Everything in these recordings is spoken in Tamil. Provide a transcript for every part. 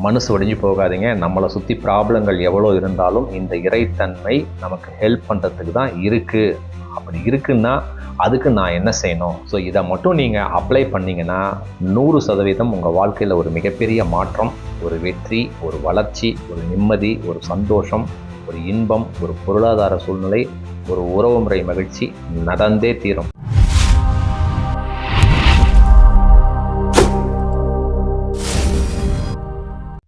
மனசு ஒடிஞ்சு போகாதீங்க. நம்மளை சுற்றி ப்ராப்ளங்கள் எவ்வளோ இருந்தாலும் இந்த இறைத்தன்மை நமக்கு ஹெல்ப் பண்ணுறதுக்கு தான் இருக்குது. அப்படி இருக்குன்னா அதுக்கு நான் என்ன செய்யணும்? ஸோ இதை மட்டும் நீங்கள் அப்ளை பண்ணிங்கன்னா 100% உங்கள் வாழ்க்கையில் ஒரு மிகப்பெரிய மாற்றம், ஒரு வெற்றி, ஒரு வளர்ச்சி, ஒரு நிம்மதி, ஒரு சந்தோஷம், ஒரு இன்பம், ஒரு பொருளாதார சூழ்நிலை, ஒரு உறவுமுறை மகிழ்ச்சி நடந்தே தீரும்.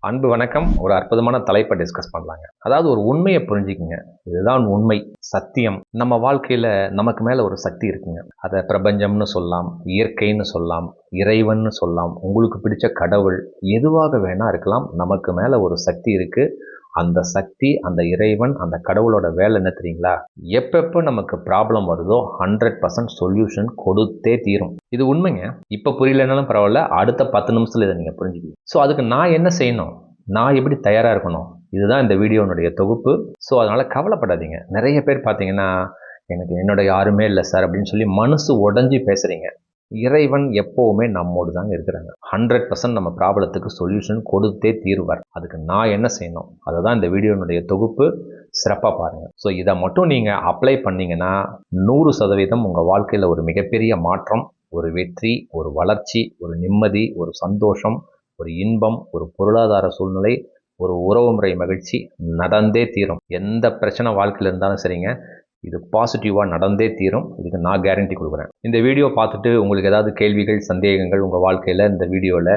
அன்பு வணக்கம். ஒரு அற்புதமான தலைப்பை டிஸ்கஸ் பண்ணலாங்க. அதாவது ஒரு உண்மையை புரிஞ்சுக்குங்க. இதுதான் உண்மை, சத்தியம். நம்ம வாழ்க்கையில் நமக்கு மேலே ஒரு சக்தி இருக்குங்க. அதை பிரபஞ்சம்னு சொல்லலாம், இயற்கைன்னு சொல்லலாம், இறைவன்னு சொல்லலாம், உங்களுக்கு பிடிச்ச கடவுள், எதுவாக வேணா இருக்கலாம். நமக்கு மேலே ஒரு சக்தி இருக்குது. அந்த சக்தி, அந்த இறைவன், அந்த கடவுளோட வேலை என்ன தெரியுங்களா? எப்பப்போ நமக்கு ப்ராப்ளம் வருதோ 100% சொல்யூஷன் கொடுத்தே தீரும். இது உண்மைங்க. இப்போ புரியலனாலும் பரவாயில்ல, அடுத்த 10 நிமிஷத்தில் இதை நீங்கள் புரிஞ்சுக்கணும். ஸோ அதுக்கு நான் என்ன செய்யணும்? நான் எப்படி தயாராக இருக்கணும்? இதுதான் இந்த வீடியோனுடைய தொகுப்பு. ஸோ அதனால் கவலைப்படாதீங்க. நிறைய பேர் பார்த்தீங்கன்னா, எனக்கு என்னோட யாருமே இல்லை சார் அப்படின்னு சொல்லி மனசு உடஞ்சி பேசுகிறீங்க. இறைவன் எப்போவுமே நம்மோடு தாங்க இருக்கிறாங்க. 100% நம்ம ப்ராப்ளத்துக்கு சொல்யூஷன் கொடுத்தே தீருவார். அதுக்கு நான் என்ன செய்யணும்? அதை தான் இந்த வீடியோனுடைய தொகுப்பு. சிறப்பாக பாருங்கள். ஸோ இதை மட்டும் நீங்கள் அப்ளை பண்ணிங்கன்னா 100% உங்கள் வாழ்க்கையில் ஒரு மிகப்பெரிய மாற்றம், ஒரு வெற்றி, ஒரு வளர்ச்சி, ஒரு நிம்மதி, ஒரு சந்தோஷம், ஒரு இன்பம், ஒரு பொருளாதார சூழ்நிலை, ஒரு உறவுமுறை மகிழ்ச்சி நடந்தே தீரும். எந்த பிரச்சனை வாழ்க்கையில் இருந்தாலும் சரிங்க, இது பாசிட்டிவாக நடந்தே தீரும். இதுக்கு நான் கேரண்டி கொடுக்குறேன். இந்த வீடியோ பார்த்துட்டு உங்களுக்கு ஏதாவது கேள்விகள், சந்தேகங்கள் உங்கள் வாழ்க்கையில் இந்த வீடியோவில்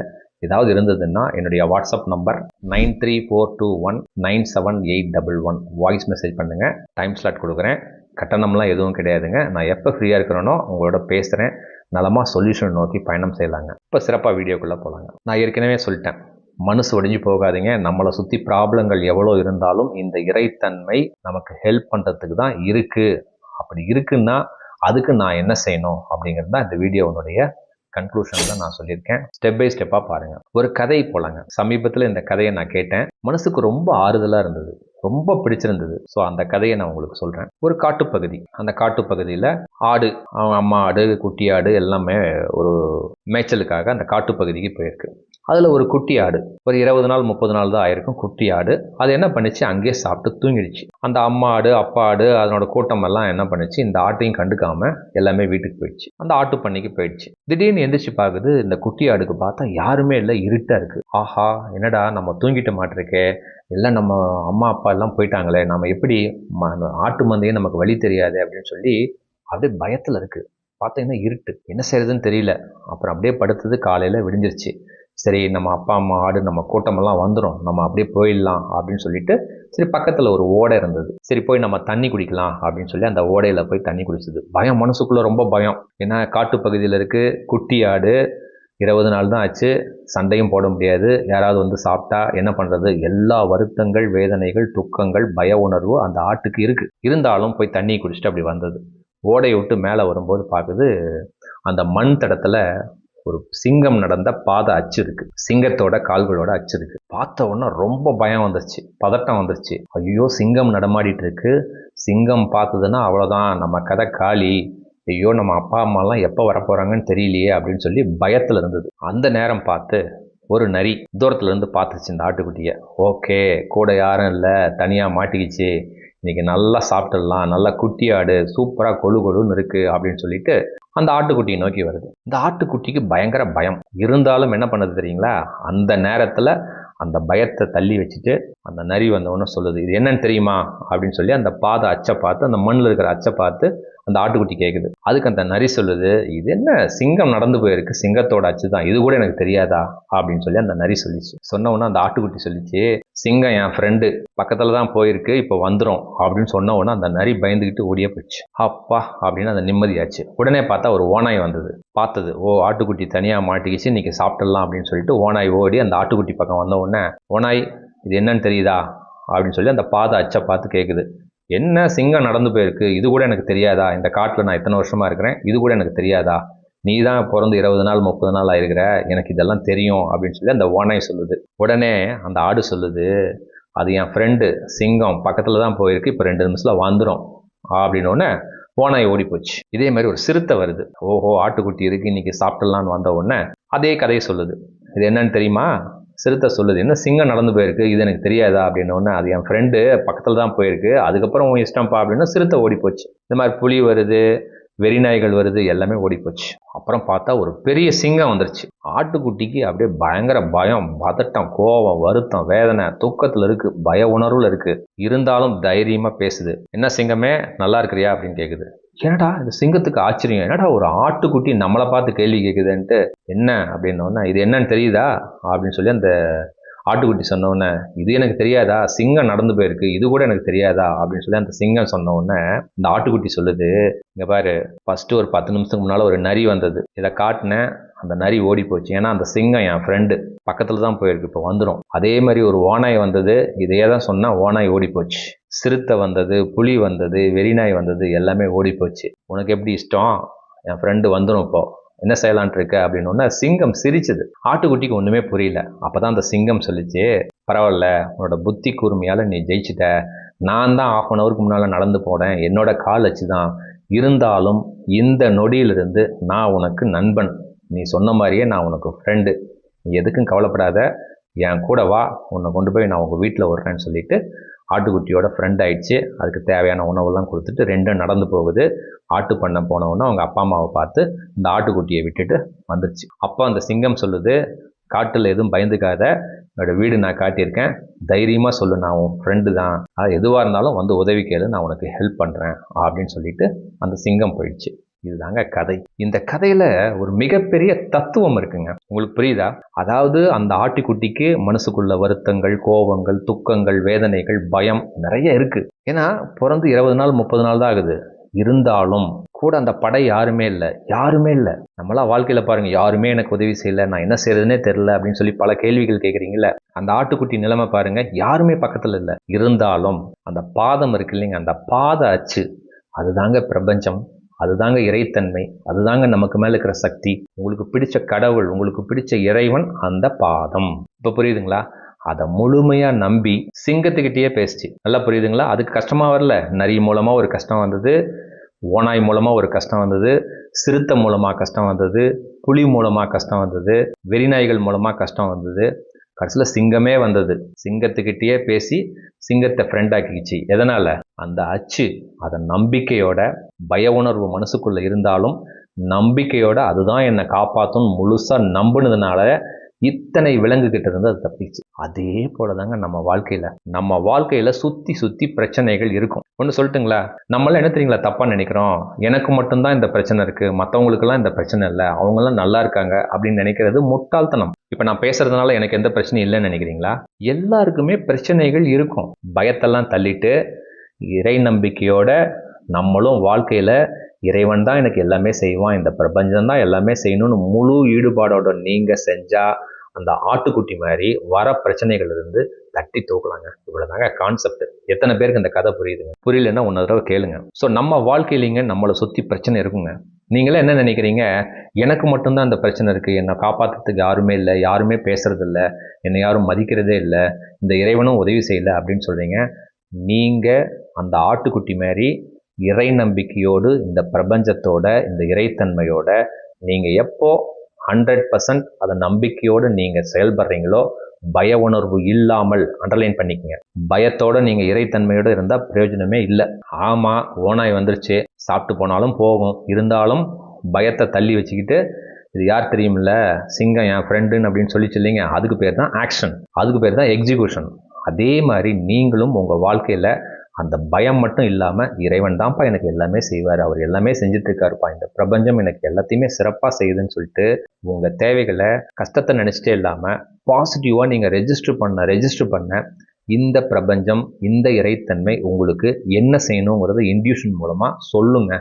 ஏதாவது இருந்ததுன்னா என்னுடைய வாட்ஸ்அப் நம்பர் 9342197811 வாய்ஸ் மெசேஜ் பண்ணுங்கள். டைம் ஸ்லாட் கொடுக்குறேன். கட்டணம்லாம் எதுவும் கிடையாதுங்க. நான் எப்போ ஃப்ரீயாக இருக்கிறேனோ உங்களோட பேசுகிறேன். நலமாக சொல்யூஷன் நோக்கி பயணம் செய்யலாங்க. இப்போ சிறப்பாக வீடியோக்குள்ளே போகலாங்க. நான் ஏற்கனவே சொல்லிட்டேன், மனசு ஒடிஞ்சு போகாதீங்க. நம்மளை சுற்றி ப்ராப்ளங்கள் எவ்வளோ இருந்தாலும் இந்த இறைத்தன்மை நமக்கு ஹெல்ப் பண்ணுறதுக்கு தான் இருக்குது. அப்படி இருக்குன்னா அதுக்கு நான் என்ன செய்யணும் அப்படிங்கிறது தான் இந்த வீடியோனுடைய கன்க்ளூஷனில் நான் சொல்லியிருக்கேன். ஸ்டெப் பை ஸ்டெப்பாக பாருங்கள். ஒரு கதை போலாங்க. சமீபத்தில் இந்த கதையை நான் கேட்டேன். மனசுக்கு ரொம்ப ஆறுதலாக இருந்தது, ரொம்ப பிடிச்சிருந்தது. ஸோ அந்த கதையை நான் உங்களுக்கு சொல்கிறேன். ஒரு காட்டுப்பகுதி. அந்த காட்டுப்பகுதியில் ஆடு, அவங்க அம்மா ஆடு, குட்டி ஆடு எல்லாமே ஒரு மேய்ச்சலுக்காக அந்த காட்டுப்பகுதிக்கு போயிருக்கு. அதில் ஒரு குட்டி ஆடு, ஒரு 20 நாள் 30 நாள் தான் ஆயிருக்கும். குட்டி ஆடு அது என்ன பண்ணிச்சு, அங்கேயே சாப்பிட்டு தூங்கிடுச்சு. அந்த அம்மா ஆடு, அப்பா ஆடு, அதனோட கூட்டம் எல்லாம் என்ன பண்ணிச்சு, இந்த ஆட்டையும் கண்டுக்காம எல்லாமே வீட்டுக்கு போயிடுச்சு. அந்த ஆட்டு பண்ணைக்கு போயிடுச்சு. திடீர்னு எந்திரிச்சு பார்க்குது, இந்த குட்டி ஆடுக்கு பார்த்தா யாருமே இல்லை, இருட்டா இருக்கு. ஆஹா, என்னடா நம்ம தூங்கிட்ட மாட்டிருக்கே, எல்லாம் நம்ம அம்மா அப்பா எல்லாம் போயிட்டாங்களே, நம்ம எப்படி ஆட்டு மந்தையும் நமக்கு வழி தெரியாது அப்படின்னு சொல்லி அப்படியே பயத்தில் இருக்குது. பார்த்தீங்கன்னா இருட்டு, என்ன செய்யறதுன்னு தெரியல. அப்புறம் அப்படியே படுத்தது. காலையில் விடிஞ்சிருச்சு. சரி, நம்ம அப்பா அம்மா ஆடு நம்ம கூட்டமெல்லாம் வந்துடும், நம்ம அப்படியே போயிடலாம் அப்படின்னு சொல்லிட்டு சரி பக்கத்தில் ஒரு ஓடை இருந்தது. சரி போய் நம்ம தண்ணி குடிக்கலாம் அப்படின்னு சொல்லி அந்த ஓடையில் போய் தண்ணி குடிச்சது. பயம், மனசுக்குள்ளே ரொம்ப பயம். ஏன்னா காட்டுப்பகுதியில் இருக்குது, குட்டி ஆடு, 20 நாள் தான் ஆச்சு, சண்டையும் போட முடியாது, யாராவது வந்து சாப்பிட்டா என்ன பண்ணுறது, எல்லா வருத்தங்கள், வேதனைகள், துக்கங்கள், பய உணர்வு அந்த ஆட்டுக்கு இருக்குது. இருந்தாலும் போய் தண்ணி குடிச்சிட்டு அப்படி வந்தது. ஓடையை விட்டு மேலே வரும்போது பார்க்குது, அந்த மண் தடத்தில் ஒரு சிங்கம் நடந்த பாதை அச்சு இருக்கு, சிங்கத்தோட கால்களோட அச்சு இருக்கு. பார்த்த உடனே ரொம்ப பயம் வந்துருச்சு, பதட்டம் வந்துருச்சு. ஐயோ, சிங்கம் நடமாடிட்டு இருக்கு, சிங்கம் பார்த்ததுன்னா அவ்வளோதான், நம்ம கதை காலி, ஐயோ நம்ம அப்பா அம்மாலாம் எப்போ வரப்போகிறாங்கன்னு தெரியலையே அப்படின்னு சொல்லி பயத்தில் இருந்தது. அந்த நேரம் பார்த்து ஒரு நரி தூரத்துல இருந்து பார்த்துச்சு இந்த ஆட்டுக்குட்டியை. ஓகே, கூட யாரும் இல்லை, தனியாக மாட்டிக்கிச்சு, இன்னைக்கு நல்லா சாப்பிட்டுடலாம், நல்லா குட்டி ஆடு, சூப்பராக கொழு கொழுன்னு இருக்குது அப்படின்னு சொல்லிட்டு அந்த ஆட்டுக்குட்டியை நோக்கி வருது. இந்த ஆட்டுக்குட்டிக்கு பயங்கர பயம். இருந்தாலும் என்ன பண்ணுது தெரியுங்களா, அந்த நேரத்தில் அந்த பயத்தை தள்ளி வச்சுட்டு அந்த நரி வந்தவொன்னே சொல்லுது, இது என்னன்னு தெரியுமா அப்படின்னு சொல்லி அந்த பாதை அச்சை பார்த்து, அந்த மண்ணில் இருக்கிற அச்சை பார்த்து அந்த ஆட்டுக்குட்டி கேட்குது. அதுக்கு அந்த நரி சொல்லுது, இது என்ன, சிங்கம் நடந்து போயிருக்கு, சிங்கத்தோட அச்சு தான், இது கூட எனக்கு தெரியாதா அப்படின்னு சொல்லி அந்த நரி சொல்லிச்சு. சொன்ன உடனே அந்த ஆட்டுக்குட்டி சொல்லிச்சு, சிங்கம் என் ஃப்ரெண்டு, பக்கத்தில் தான் போயிருக்கு, இப்போ வந்துடும் அப்படின்னு சொன்ன உடனே அந்த நரி பயந்துக்கிட்டு ஓடியே போயிடுச்சு. அப்பா அப்படின்னு அந்த நிம்மதியாச்சு. உடனே பார்த்தா ஒரு ஓநாய் வந்தது. பார்த்தது, ஓ ஆட்டுக்குட்டி தனியாக மாட்டிக்கிச்சு, இன்னைக்கு சாப்பிட்டுடலாம் அப்படின்னு சொல்லிட்டு ஓநாய் ஓடி அந்த ஆட்டுக்குட்டி பக்கம் வந்த உடனே, ஓநாய் இது என்னன்னு தெரியுதா அப்படின்னு சொல்லி அந்த பாதை அச்சை பார்த்து கேட்குது. என்ன, சிங்கம் நடந்து போயிருக்கு, இது கூட எனக்கு தெரியாதா, இந்த காட்டில் நான் இத்தனை வருஷமாக இருக்கிறேன், இது கூட எனக்கு தெரியாதா, நீ தான் பிறந்து 20 நாள் 30 நாள் ஆயிருக்கிற, எனக்கு இதெல்லாம் தெரியும் அப்படின்னு சொல்லி அந்த ஓநாய் சொல்லுது. உடனே அந்த ஆடு சொல்லுது, அது என் ஃப்ரெண்டு சிங்கம், பக்கத்தில் தான் போயிருக்கு, இப்போ 2 நிமிஷத்தில் வந்துடும் அப்படின்னோடனே ஓநாய் ஓடி போச்சு. இதே மாதிரி ஒரு சிறுத்தை வருது. ஓஹோ, ஆட்டுக்குட்டி இருக்கு, இன்னைக்கு சாப்பிடலான்னு வந்த உடனே அதே கதையை சொல்லுது. இது என்னன்னு தெரியுமா, சிறுத்தை சொல்லுது, என்ன சிங்கம் நடந்து போயிருக்கு, இது எனக்கு தெரியாதா அப்படின்னோடனே, அது என் ஃப்ரெண்டு பக்கத்தில் தான் போயிருக்கு, அதுக்கப்புறம் உன் இஷ்டம்ப்பா அப்படின்னா சிறுத்தை ஓடி போச்சு. இந்த மாதிரி புலி வருது, வெறிநாய்கள் வருது, எல்லாமே ஓடி போச்சு. அப்புறம் பார்த்தா ஒரு பெரிய சிங்கம் வந்துருச்சு. ஆட்டுக்குட்டிக்கு அப்படியே பயங்கர பயம், பதட்டம், கோபம், வருத்தம், வேதனை, தூக்கத்தில் இருக்கு, பய உணர்வுல இருக்கு. இருந்தாலும் தைரியமா பேசுது. என்ன சிங்கமே, நல்லா இருக்கிறியா அப்படின்னு கேட்குது. என்னடா இந்த சிங்கத்துக்கு ஆச்சரியம், என்னடா ஒரு ஆட்டுக்குட்டி நம்மளை பார்த்து கேள்வி கேட்குதுன்ட்டு. என்ன அப்படின்னோடனே, இது என்னன்னு தெரியுதா அப்படின்னு சொல்லி அந்த ஆட்டுக்குட்டி சொன்னோடனே, இது எனக்கு தெரியாதா, சிங்கம் நடந்து போயிருக்கு, இது கூட எனக்கு தெரியாதா அப்படின்னு சொல்லி அந்த சிங்கம் சொன்ன உடனே இந்த ஆட்டுக்குட்டி சொல்லுது, இங்க பாரு, ஃபர்ஸ்ட் ஒரு 10 நிமிஷத்துக்கு முன்னால ஒரு நரி வந்தது, இதை காட்டினேன், அந்த நரி ஓடி போச்சு. ஏன்னா அந்த சிங்கம் என் ஃப்ரெண்டு பக்கத்துல தான் போயிருக்கு, இப்போ வந்துடும். அதே மாதிரி ஒரு ஓநாய் வந்தது, இதையே தான் சொன்னா, ஓநாய் ஓடி போச்சு. சிறுத்தை வந்தது, புலி வந்தது, வெறிநாய் வந்தது, எல்லாமே ஓடி போச்சு. உனக்கு எப்படி இஷ்டம், என் ஃப்ரெண்டு வந்துடும், இப்போ என்ன செய்யலான் இருக்க அப்படின்னு சிங்கம் சிரிச்சது. ஆட்டுக்குட்டிக்கு ஒண்ணுமே புரியல. அப்பதான் அந்த சிங்கம் சொல்லிச்சு, பரவாயில்ல, உன்னோட புத்தி கூர்மையால நீ ஜெயிச்சிட்ட. நான் தான் 1/2 ஹவருக்கு முன்னால நடந்து போனேன், என்னோட கால் வச்சுதான். இருந்தாலும் இந்த நொடியிலிருந்து நான் உனக்கு நண்பன், நீ சொன்ன மாதிரியே நான் உனக்கு ஃப்ரெண்டு, நீ எதுக்கும் கவலைப்படாத, என் கூட வா, உன்னை கொண்டு போய் நான் உங்கள் வீட்டில் விட்றேன்னு சொல்லிட்டு ஆட்டுக்குட்டியோட ஃப்ரெண்ட் ஆயிடுச்சு. அதுக்கு தேவையான உணவெல்லாம் கொடுத்துட்டு ரெண்டும் நடந்து போகுது. ஆட்டு பண்ண போனவுடனே அவங்க அப்பா அம்மாவை பார்த்து இந்த ஆட்டுக்குட்டியை விட்டுட்டு வந்துடுச்சு. அப்போ அந்த சிங்கம் சொல்லுது, காட்டில் எதுவும் பயந்துக்காத, என்னோட வீடு நான் காட்டியிருக்கேன், தைரியமாக சொல்லு, நான் உன் ஃப்ரெண்டு தான், அது எதுவாக இருந்தாலும் வந்து உதவி கேளு, நான் உனக்கு ஹெல்ப் பண்ணுறேன் அப்படின்னு சொல்லிட்டு அந்த சிங்கம் போயிடுச்சு. இதுதாங்க கதை. இந்த கதையில ஒரு மிகப்பெரிய தத்துவம் இருக்குங்க. உங்களுக்கு புரியுதா? அதாவது அந்த ஆட்டுக்குட்டிக்கு மனசுக்குள்ள வருத்தங்கள், கோபங்கள், துக்கங்கள், வேதனைகள், பயம் நிறைய இருக்கு. ஏன்னா பிறந்து 20 நாள் 30 நாள் தான் ஆகுது. இருந்தாலும் கூட அந்த படை யாருமே இல்லை, யாருமே இல்லை. நம்மளா வாழ்க்கையில பாருங்க, யாருமே எனக்கு உதவி செய்யல, நான் என்ன செய்யறதுனே தெரியல அப்படின்னு சொல்லி பல கேள்விகள் கேட்குறீங்களே. அந்த ஆட்டுக்குட்டி நிலைமை பாருங்க, யாருமே பக்கத்துல இல்லை. இருந்தாலும் அந்த பாதம் இருக்கு இல்லைங்க, அந்த பாத அச்சு, அதுதாங்க பிரபஞ்சம், அதுதாங்க இறைத்தன்மை, அதுதாங்க நமக்கு மேல இருக்கிற சக்தி. உங்களுக்கு பிடிச்ச கடவுள், உங்களுக்கு பிடிச்ச இறைவன் அந்த பாதம். இப்ப புரியுதுங்களா? அதை முழுமையா நம்பி சிங்கத்துக்கிட்டே பேசிச்சு. நல்லா புரியுதுங்களா? அதுக்கு கஷ்டமா வரல. நரி மூலமா ஒரு கஷ்டம் வந்தது, ஓநாய் மூலமா ஒரு கஷ்டம் வந்தது, சிறுத்தை மூலமா கஷ்டம் வந்தது, புலி மூலமா கஷ்டம் வந்தது, வெறிநாய்கள் மூலமா கஷ்டம் வந்தது, கடைசியில் சிங்கமே வந்தது. சிங்கத்துக்கிட்டே பேசி சிங்கத்தை ஃப்ரெண்ட் ஆக்கிக்கிச்சு. எதனால? அந்த அச்சு, அதன் நம்பிக்கையோட, பய உணர்வு மனசுக்குள்ள இருந்தாலும் நம்பிக்கையோட அதுதான் என்னை காப்பாற்றும் முழுசா நம்பினதுனால இத்தனை விலங்குகிட்ட இருந்து அது தப்பிச்சு. அதே போலதாங்க நம்ம வாழ்க்கையில சுத்தி சுத்தி பிரச்சனைகள் இருக்கும். ஒன்று சொல்லட்டுங்களா, நம்மளாம் என்ன தெரியுங்களா தப்பா நினைக்கிறோம், எனக்கு மட்டும்தான் இந்த பிரச்சனை இருக்கு, மற்றவங்களுக்கெல்லாம் இந்த பிரச்சனை இல்லை, அவங்கெல்லாம் நல்லா இருக்காங்க அப்படின்னு நினைக்கிறது முட்டாள்தனம். இப்ப நான் பேசுறதுனால எனக்கு எந்த பிரச்சனையும் இல்லைன்னு நினைக்கிறீங்களா? எல்லாருக்குமே பிரச்சனைகள் இருக்கும். பயத்தெல்லாம் தள்ளிட்டு இறை நம்பிக்கையோட நம்மளும் வாழ்க்கையில இறைவன் தான் எனக்கு எல்லாமே செய்வான், இந்த பிரபஞ்சம் தான் எல்லாமே செய்யணும்னு முழு ஈடுபாடோட நீங்க செஞ்சா அந்த ஆட்டுக்குட்டி மாதிரி வர பிரச்சனைகள் இருந்து தட்டி தூக்கலாங்க. இவ்வளவுதாங்க கான்செப்ட். எத்தனை பேருக்கு இந்த கதை புரியுதுங்க? புரியலன்னா ஒன்னு தடவை கேளுங்க. ஸோ நம்ம வாழ்க்கையிலிங்க நம்மளை சுத்தி பிரச்சனை இருக்குங்க. நீங்களே என்ன நினைக்கிறீங்க, எனக்கு மட்டும்தான் இந்த பிரச்சனை இருக்கு, என்னை காப்பாற்றுறதுக்கு யாருமே இல்லை, யாருமே பேசுறது இல்லை, என்னை யாரும் மதிக்கிறதே இல்லை, இந்த இறைவனும் உதவி செய்யலை அப்படின்னு சொல்றீங்க. நீங்க அந்த ஆட்டுக்குட்டி மாதிரி இறை நம்பிக்கையோடு, இந்த பிரபஞ்சத்தோட, இந்த இறைத்தன்மையோட நீங்க எப்போ 100% அதை நம்பிக்கையோடு நீங்க செயல்படுறீங்களோ, பய உணர்வு இல்லாமல், அண்டர்லைன் பண்ணிக்கங்க, பயத்தோட நீங்க இறைத்தன்மையோட இருந்தா பிரயோஜனமே இல்லை. ஆமா, ஓநாய் வந்துருச்சு, சாப்பிட்டு போனாலும் போகும், இருந்தாலும் பயத்தை தள்ளி வச்சுக்கிட்டு, இது யார் தெரியுமில்ல, சிங்கம் என் ஃப்ரெண்டுன்னு அப்படின்னு சொல்லிச்சு இல்லைங்க, அதுக்கு பேர் தான் ஆக்ஷன், அதுக்கு பேர் தான் எக்ஸிக்யூஷன். அதே மாதிரி நீங்களும் உங்க வாழ்க்கையில அந்த பயம் மட்டும் இல்லாம, இறைவன் தான்ப்பா எனக்கு எல்லாமே செய்வார், அவர் எல்லாமே செஞ்சுட்டு இருக்காருப்பா, இந்த பிரபஞ்சம் எனக்கு எல்லாத்தையுமே சிறப்பா செய்யுதுன்னு சொல்லிட்டு உங்க தேவைகளை கஷ்டத்தை நினைச்சிட்டே இல்லாம பாசிட்டிவா நீங்க ரெஜிஸ்டர் பண்ண இந்த பிரபஞ்சம், இந்த இறைத்தன்மை உங்களுக்கு என்ன செய்யணுங்கிறத இன்ட்யூஷன் மூலமா சொல்லுங்க.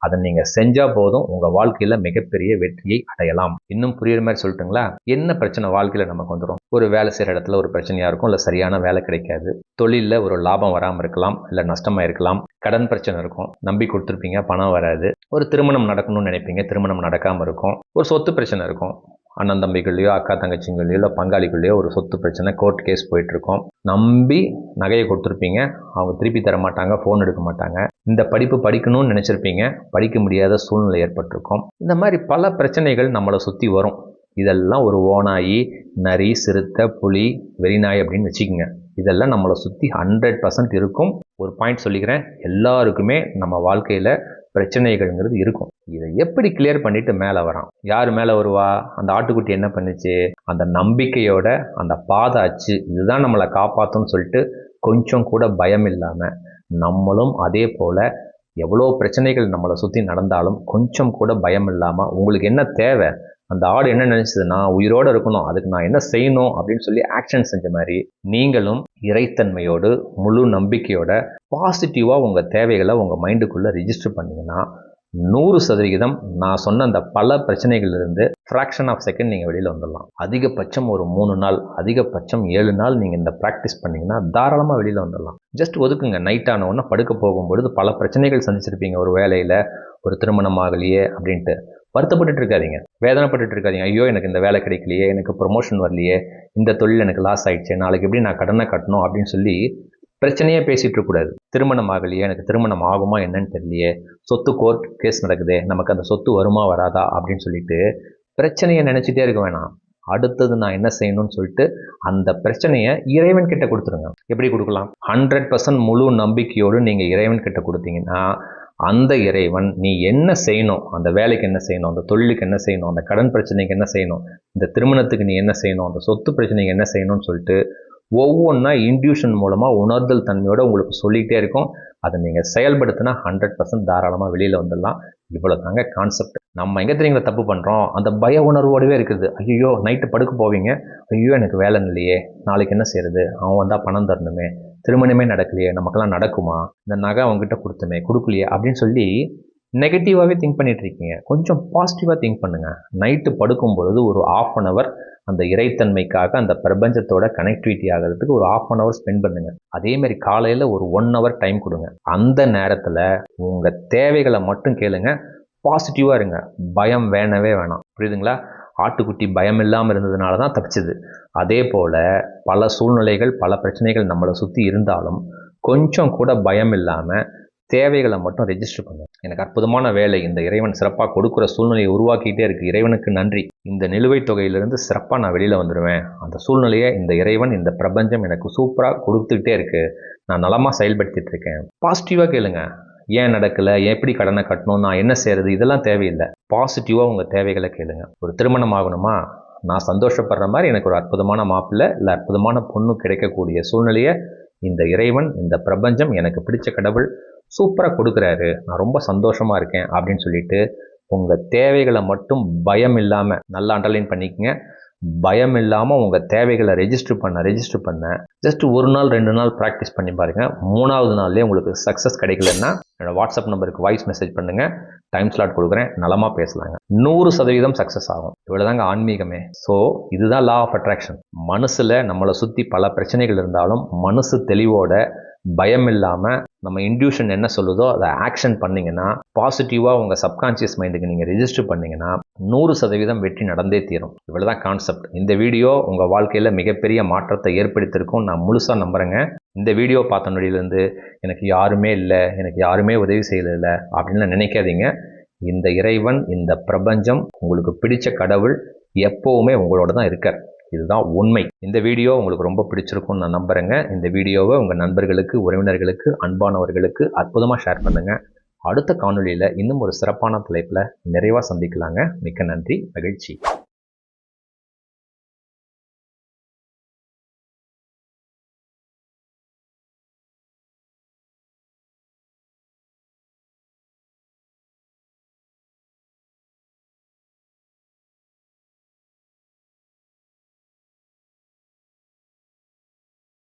அதை நீங்க செஞ்சா போதும், உங்க வாழ்க்கையில மிகப்பெரிய வெற்றியை அடையலாம். இன்னும் புரியுற மாதிரி சொல்லட்டுங்களா? என்ன பிரச்சனை வாழ்க்கையில நமக்கு வந்துடும்? ஒரு வேலை செய்யற இடத்துல ஒரு பிரச்சனையா இருக்கும், இல்ல சரியான வேலை கிடைக்காது, தொழில ஒரு லாபம் வராம இருக்கலாம், இல்ல நஷ்டமா இருக்கலாம், கடன் பிரச்சனை இருக்கும், நம்பி கொடுத்துருப்பீங்க, பணம் வராது, ஒரு திருமணம் நடக்கணும்னு நினைப்பீங்க, திருமணம் நடக்காம இருக்கும், ஒரு சொத்து பிரச்சனை இருக்கும், அண்ணன் தம்பிகள்லையோ அக்கா தங்கச்சிங்கள்லையோ இல்லை பங்காளிகள்லையோ ஒரு சொத்து பிரச்சனை, கோர்ட் கேஸ் போயிட்டு இருக்கோம், நம்பி நகையை கொடுத்துருப்பீங்க, அவங்க திருப்பி தர மாட்டாங்க, ஃபோன் எடுக்க மாட்டாங்க, இந்த படிப்பு படிக்கணும்னு நினைச்சிருப்பீங்க, படிக்க முடியாத சூழ்நிலை ஏற்பட்டிருக்கும். இந்த மாதிரி பல பிரச்சனைகள் நம்மளை சுற்றி வரும். இதெல்லாம் ஒரு ஓநாயி, நரி, சிறுத்தை, புலி, வெறிநாய் அப்படின்னு வச்சுக்கோங்க. இதெல்லாம் நம்மளை சுற்றி 100% இருக்கும். ஒரு பாயிண்ட் சொல்லிக்கிறேன், எல்லாருக்குமே நம்ம வாழ்க்கையில் பிரச்சனைகள்ங்கிறது இருக்கும். இதை எப்படி கிளியர் பண்ணிட்டு மேலே வரான்? யார் மேலே வருவா? அந்த ஆட்டுக்குட்டி என்ன பண்ணுச்சு? அந்த நம்பிக்கையோட அந்த பாத அச்சு இதுதான் நம்மளை காப்பாற்றும்னு சொல்லிட்டு கொஞ்சம் கூட பயம் இல்லாமல், நம்மளும் அதே போல் எவ்வளோ பிரச்சனைகள் நம்மளை சுற்றி நடந்தாலும் கொஞ்சம் கூட பயம் இல்லாமல், உங்களுக்கு என்ன தேவை, அந்த ஆடு என்ன நினைச்சது, நான் உயிரோடு இருக்கணும், அதுக்கு நான் என்ன செய்யணும் அப்படின்னு சொல்லி ஆக்ஷன் செஞ்ச மாதிரி நீங்களும் இறைத்தன்மையோடு முழு நம்பிக்கையோட பாசிட்டிவாக உங்கள் தேவைகளை உங்கள் மைண்டுக்குள்ளே ரிஜிஸ்டர் பண்ணிங்கன்னா 100% நான் சொன்ன அந்த பல பிரச்சனைகள்லேருந்து ஃப்ராக்ஷன் ஆஃப் செகண்ட் நீங்கள் வெளியில் வந்துடலாம். அதிகபட்சம் ஒரு 3 நாள், அதிகபட்சம் 7 நாள் நீங்கள் இந்த ப்ராக்டிஸ் பண்ணிங்கன்னா தாராளமாக வெளியில் வந்துடலாம். ஜஸ்ட் ஒதுக்குங்க. நைட் ஆனவுடனே படுக்க போகும்பொழுது பல பிரச்சனைகள் சந்திச்சிருப்பீங்க. ஒரு வேலையில், ஒரு திருமணம் ஆகலையே அப்படின்ட்டு வருத்தப்பட்டு இருக்காதீங்க, வேதனைப்பட்டு இருக்காதீங்க. ஐயோ எனக்கு இந்த வேலை கிடைக்கலையே, எனக்கு ப்ரொமோஷன் வரலையே, இந்த தொழில் எனக்கு லாஸ் ஆயிடுச்சு, நாளைக்கு எப்படி நான் கடனை கட்டணும் அப்படின்னு சொல்லி பிரச்சனையே பேசிகிட்டு இருக்கக்கூடாது. திருமணம் ஆகலையே, எனக்கு திருமணம் ஆகுமா என்னன்னு தெரியலையே, சொத்து கோர்ட் கேஸ் நடக்குது, நமக்கு அந்த சொத்து வருமா வராதா அப்படின்னு சொல்லிட்டு பிரச்சனையை நினச்சிட்டே இருக்க வேணாம். அடுத்தது நான் என்ன செய்யணும்னு சொல்லிட்டு அந்த பிரச்சனையை இறைவன் கிட்ட கொடுத்துருங்க. எப்படி கொடுக்கலாம்? 100% முழு நம்பிக்கையோடு நீங்கள் இறைவன் கிட்ட கொடுத்தீங்கன்னா அந்த இறைவன் நீ என்ன செய்யணும், அந்த வேலைக்கு என்ன செய்யணும், அந்த தொழிலுக்கு என்ன செய்யணும், அந்த கடன் பிரச்சனைக்கு என்ன செய்யணும், இந்த திருமணத்துக்கு நீ என்ன செய்யணும், அந்த சொத்து பிரச்சனைக்கு என்ன செய்யணும்னு சொல்லிட்டு ஒவ்வொன்றா இன்ட்யூஷன் மூலமாக உணர்தல் தன்மையோடு உங்களுக்கு சொல்லிகிட்டே இருக்கும். அதை நீங்கள் செயல்படுத்தினா 100% தாராளமாக வெளியில் வந்துடலாம். இவ்வளோ தாங்க கான்செப்ட். நம்ம எங்கே தெரியுங்களா தப்பு பண்ணுறோம்? அந்த பய உணர்வோடவே இருக்குது. ஐயோ நைட்டு படுக்க போவீங்க, ஐயோ எனக்கு வேலை இல்லையே, நாளைக்கு என்ன செய்யறது, அவன் வந்தால் பணம் தரணுமே, திருமணமே நடக்கலையே, நமக்கெல்லாம் நடக்குமா, இந்த நகை அவங்ககிட்ட கொடுக்கலையே அப்படின்னு சொல்லி நெகட்டிவாகவே திங்க் பண்ணிட்டு இருக்கீங்க. கொஞ்சம் பாசிட்டிவாக திங்க் பண்ணுங்கள். நைட்டு படுக்கும்பொழுது ஒரு 1/2 hour அந்த இறைத்தன்மைக்காக, அந்த பிரபஞ்சத்தோட கனெக்டிவிட்டி ஆகிறதுக்கு ஒரு 1/2 hour ஸ்பெண்ட் பண்ணுங்கள். அதேமாதிரி காலையில் ஒரு 1 hour டைம் கொடுங்க. அந்த நேரத்தில் உங்கள் தேவைகளை மட்டும் கேளுங்க. பாசிட்டிவாக இருங்க. பயம் வேணவே வேணாம். புரியுதுங்களா? ஆட்டுக்குட்டி பயம் இல்லாமல் இருந்ததுனால தான் தப்பிச்சது. அதே போல் பல சூழ்நிலைகள், பல பிரச்சனைகள் நம்மளை சுற்றி இருந்தாலும் கொஞ்சம் கூட பயம் இல்லாமல் தேவைகளை மட்டும் ரெஜிஸ்டர் பண்ணுங்க. எனக்கு அற்புதமான வேலை, இந்த இறைவன் சிறப்பாக கொடுக்குற சூழ்நிலையை உருவாக்கிட்டே இருக்குது, இறைவனுக்கு நன்றி, இந்த நிலுவைத் தொகையிலிருந்து சிறப்பாக நான் வெளியில் வந்துடுவேன், அந்த சூழ்நிலையை இந்த இறைவன், இந்த பிரபஞ்சம் எனக்கு சூப்பராக கொடுத்துக்கிட்டே இருக்குது, நான் நலமாக செயல்படுத்திட்டு இருக்கேன். பாசிட்டிவாக கேளுங்க. ஏன் நடக்கலை, எப்படி கடனை கட்டணும், நான் என்ன செய்கிறது, இதெல்லாம் தேவையில்லை. பாசிட்டிவாக உங்கள் தேவைகளை கேளுங்க. ஒரு திருமணம் ஆகணுமா, நான் சந்தோஷப்படுற மாதிரி எனக்கு ஒரு அற்புதமான மாப்பிள்ளை இல்லை அற்புதமான பொண்ணு கிடைக்கக்கூடிய சூழ்நிலையை இந்த இறைவன், இந்த பிரபஞ்சம், எனக்கு பிடிச்ச கடவுள் சூப்பராக கொடுக்குறாரு, நான் ரொம்ப சந்தோஷமாக இருக்கேன் அப்படின்னு சொல்லிட்டு உங்கள் தேவைகளை மட்டும் பயம் இல்லாமல், நல்லா அண்டர்லைன் பண்ணிக்கங்க, பயம் இல்லாமல் உங்கள் தேவைகளை ரெஜிஸ்டர் பண்ண ஜஸ்ட் 1 நாள் 2 நாள் ப்ராக்டிஸ் பண்ணி பாருங்கள். 3ஆவது நாள்லேயே உங்களுக்கு சக்ஸஸ் கிடைக்கலன்னா என்னோடய வாட்ஸ்அப் நம்பருக்கு வாய்ஸ் மெசேஜ் பண்ணுங்கள், டைம் ஸ்லாட் கொடுக்குறேன், நலமாக பேசலாங்க. 100% சக்ஸஸ் ஆகும். இவ்வளோதாங்க ஆன்மீகமே. ஸோ இதுதான் லா ஆஃப் அட்ராக்ஷன். மனசில் நம்மளை சுற்றி பல பிரச்சனைகள் இருந்தாலும் மனசு தெளிவோட, பயம் இல்லாமல், நம்ம இன்ட்யூஷன் என்ன சொல்லுதோ அதை ஆக்ஷன் பண்ணிங்கன்னா, பாசிட்டிவாக உங்கள் சப்கான்ஷியஸ் மைண்டுக்கு நீங்கள் ரெஜிஸ்டர் பண்ணிங்கன்னா 100% வெற்றி நடந்தே தீரும். இவ்வளோ தான் கான்செப்ட். இந்த வீடியோ உங்கள் வாழ்க்கையில் மிகப்பெரிய மாற்றத்தை ஏற்படுத்தியிருக்கும் நான் முழுசாக நம்புகிறேங்க. இந்த வீடியோ பார்த்த நொடியிலேருந்து எனக்கு யாருமே இல்லை, எனக்கு யாருமே உதவி செய்யலை அப்படின்னு நினைக்காதீங்க. இந்த இறைவன், இந்த பிரபஞ்சம், உங்களுக்கு பிடிச்ச கடவுள் எப்போவுமே உங்களோட தான் இருக்கார். இதுதான் உண்மை. இந்த வீடியோ உங்களுக்கு ரொம்ப பிடிச்சிருக்கும்னு நான் நம்புகிறேங்க. இந்த வீடியோவை உங்கள் நண்பர்களுக்கு, உறவினர்களுக்கு, அன்பானவர்களுக்கு அற்புதமாக ஷேர் பண்ணுங்கள். அடுத்த காணொலியில் இன்னும் ஒரு சிறப்பான தலைப்பில் நிறைவாக சந்திக்கலாங்க. மிக்க நன்றி, மகிழ்ச்சி.